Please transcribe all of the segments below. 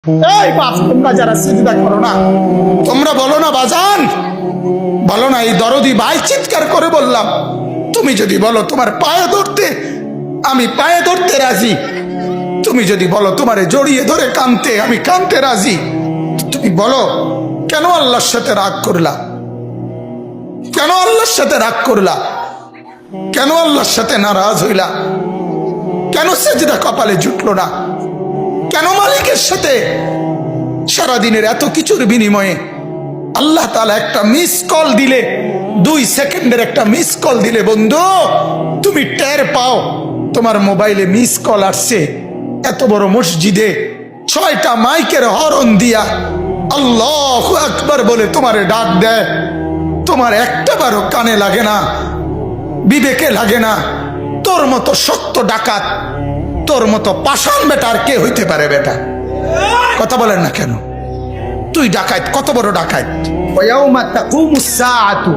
এই বাপ, তোমরা যারা সিজদা করো না, তোমরা বলো না বাজান, বলো না এই দরদি ভাই চিৎকার করে বললাম, তুমি যদি বলো তোমার পায়ে ধরতে, আমি পায়ে ধরতে রাজি। তুমি যদি বলো তোমারে জড়িয়ে ধরে কাঁদতে, আমি কাঁদতে রাজি। তুমি বলো কেন আল্লাহর সাথে রাগ করলা? কেন আল্লাহর সাথে রাগ করলা? কেন আল্লাহর সাথে নারাজ হইলা? কেন সিজদা কপালে জুটলো না? কেন মালিকের সাথে সারাদিনের এত কিছুর বিনিময়ে আল্লাহ তাআলা একটা মিস কল দিলে, 2 সেকেন্ডের একটা মিস কল দিলে বন্ধু তুমি টের পাও তোমার মোবাইলে মিস কল আসছে। এত বড় মসজিদে 6টা মাইকের হরন দিয়া আল্লাহু আকবার বলে তোমারে ডাক দেয়, তোমার একটাবারও কানে লাগে না, বিবেকে লাগে না। তোর মতো শক্ত ডাকাত, তোর মতো পাষাণ বেটার কে হইতে পারে? বেটা কথা বলেন না কেন? তুই ডাকাত, কত বড় ডাকাত। ওয়ায়াউমা তাকুমুস সাআতু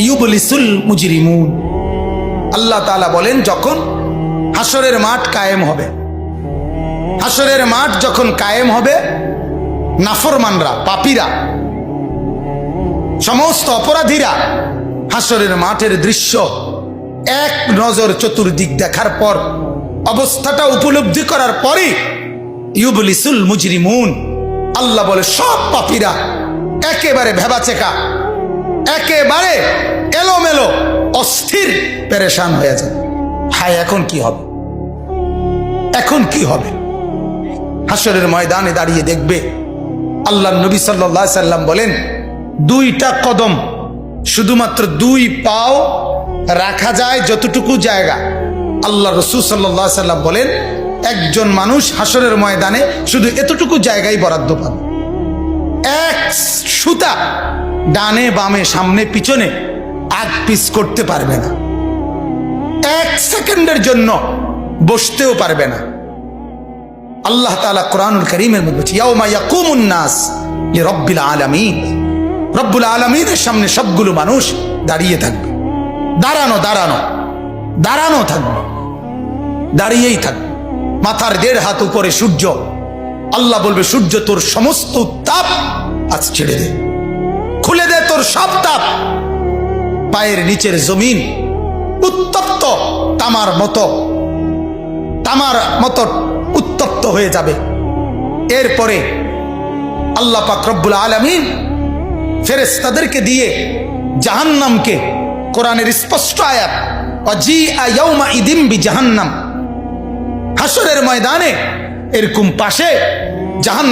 ইউবলিসুল মুজরিমুন। আল্লাহ তাআলা বলেন যখন হাসরের মাঠ কায়েম হবে, হাসরের মাঠ যখন কায়েম হবে, নাফরমানরা, পাপীরা, সমস্ত অপরাধীরা হাসরের মাঠের দৃশ্য এক নজর চতুর্দিক দেখার পর, অবস্থাটা উপলব্ধি করার পরই ইউবলিসুল মুজরিমুন, আল্লাহ বলে সব পাপীরা একেবারে ভেবাচেকা, একেবারে এলোমেলো, অস্থির, পেরেশান হয়ে যায়। হায় এখন কি হবে? এখন কি হবে? হাসরের ময়দানে দাঁড়িয়ে দেখবে আল্লাহর নবী সাল্লাল্লাহু আলাইহি সাল্লাম বলেন 2টা কদম, শুধুমাত্র 2 পাও রাখা যায় যতটুকু জায়গা। আল্লাহ রাসূল সাল্লাল্লাহু আলাইহি সাল্লাম বলেন একজন মানুষ হাসরের ময়দানে শুধু এতটুকু জায়গায় বরাদ্দ পাবে। 1 সুতা ডানে বামে সামনে পিছনে আগ পিছ করতে পারবে না, 1 সেকেন্ডের জন্য বসতেও পারবে না। আল্লাহ তাআলা কোরআনুল কারীমের মধ্যে বলছে ইয়াউমা ইয়াকুমুন নাস লিরাব্বিল আলামিন, রব্বুল আলামিনের সামনে সবগুলো মানুষ দাঁড়িয়ে থাকবে। দাঁড়ানো দাঁড়ানো দাঁড়ানো থাকবে, দাঁড়িয়েই থাকবে। মাথার 1.5 হাত উপরে সূর্য। আল্লাহ বলবে সূর্য তোর সমস্ত তাপ আজ ছেড়ে দে, খুলে দে তোর সব তাপ। পায়ের নিচের জমিন উত্তপ্ত তামার মতো উত্তপ্ত হয়ে যাবে। এরপরে আল্লাহ পাক রব্বুল আলামিন ফেরেশতাদেরকে দিয়ে জাহান্নামকে, কোরআনের স্পষ্ট আয়াত ওয়াজিআ ইয়াউমা ইদিম বিজাহান্নাম, হাসরের ময়দানে এরকম পাশে জাহান্নাম